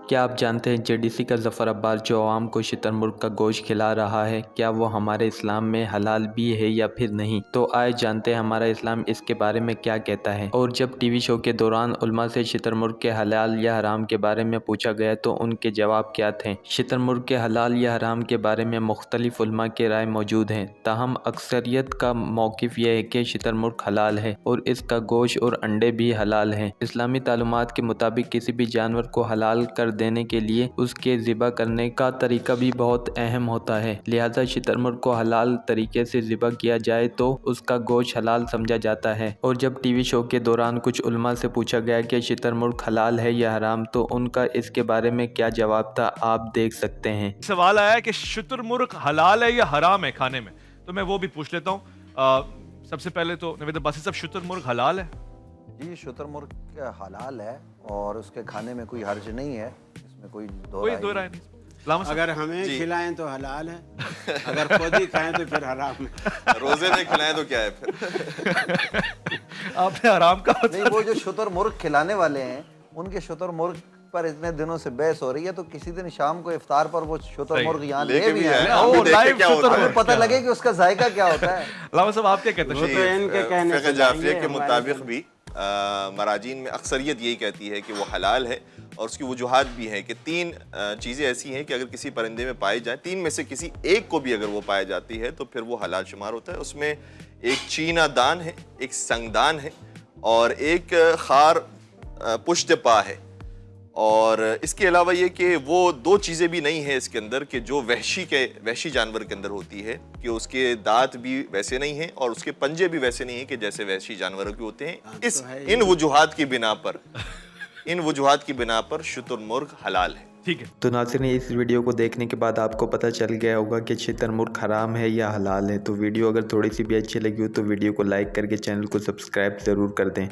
کیا آپ جانتے ہیں JDC کا ظفر عباس جو عوام کو شتر مرغ کا گوشت کھلا رہا ہے، کیا وہ ہمارے اسلام میں حلال بھی ہے یا پھر نہیں؟ تو آئے جانتے ہیں ہمارا اسلام اس کے بارے میں کیا کہتا ہے۔ اور جب ٹی وی شو کے دوران علماء سے شتر مرغ کے حلال یا حرام کے بارے میں پوچھا گیا تو ان کے جواب کیا تھے؟ شتر مرغ کے حلال یا حرام کے بارے میں مختلف علماء کے رائے موجود ہیں، تاہم اکثریت کا موقف یہ ہے کہ شتر مرغ حلال ہے اور اس کا گوشت اور انڈے بھی حلال ہیں۔ اسلامی تعلیمات کے مطابق کسی بھی جانور کو حلال کر دینے کے لیے اس کے ذبح کرنے کا طریقہ بھی بہت اہم ہوتا ہے، لہذا شتر مرغ کو حلال طریقے سے ذبح کیا جائے تو اس کا گوشت حلال سمجھا جاتا ہے۔ اور جب ٹی وی شو کے دوران کچھ علماء سے پوچھا گیا کہ شتر مرغ حلال ہے یا حرام تو ان کا اس کے بارے میں کیا جواب تھا، آپ دیکھ سکتے ہیں۔ سوال آیا ہے کہ شتر مرغ حلال ہے یا حرام ہے کھانے میں، تو میں وہ بھی پوچھ لیتا ہوں۔ سب سے پہلے تو نوید عباسی صاحب، شتر مرغ حلال ہے؟ جی، شتر مرغ حلال ہے اور اس کے کھانے میں کوئی حرج نہیں ہے، اس میں کوئی دو رائے نہیں۔ اگر ہمیں کھلائیں تو حلال ہے، اگر خود ہی کھائیں تو پھر حرام ہے۔ روزے میں کھلائیں تو کیا ہے پھر؟ آپ نے حرام کہا؟ نہیں، وہ جو شتر مرغ کھلانے والے ہیں ان کے شتر مرغ پر اتنے دنوں سے بحث ہو رہی ہے، تو کسی دن شام کو افطار پر وہ شتر مرغ یہاں لے بھی آئے، ہمیں پتہ لگے کہ اس کا ذائقہ کیا ہوتا ہے۔ علامہ صاحب آپ کیا کہتے ہیں؟ فقہ جعفریہ کے مطابق بھی مراجین میں اکثریت یہی کہتی ہے کہ وہ حلال ہے، اور اس کی وجوہات بھی ہیں کہ تین چیزیں ایسی ہیں کہ اگر کسی پرندے میں پائی جائیں، تین میں سے کسی ایک کو بھی اگر وہ پائی جاتی ہے تو پھر وہ حلال شمار ہوتا ہے۔ اس میں ایک چینا دان ہے، ایک سنگدان ہے اور ایک خار پشت پا ہے۔ اور اس کے علاوہ یہ کہ وہ دو چیزیں بھی نہیں ہیں اس کے اندر کہ جو وحشی جانور کے اندر ہوتی ہے، کہ اس کے دانت بھی ویسے نہیں ہیں اور اس کے پنجے بھی ویسے نہیں ہیں کہ جیسے وحشی جانوروں کے ہوتے ہیں۔ ان وجوہات کی بنا پر شتر مرغ حلال ہے۔ ٹھیک ہے، تو ناظرین، اس ویڈیو کو دیکھنے کے بعد آپ کو پتہ چل گیا ہوگا کہ شتر مرغ حرام ہے یا حلال ہے۔ تو ویڈیو اگر تھوڑی سی بھی اچھی لگی ہو تو ویڈیو کو لائک کر کے چینل کو سبسکرائب ضرور کر دیں۔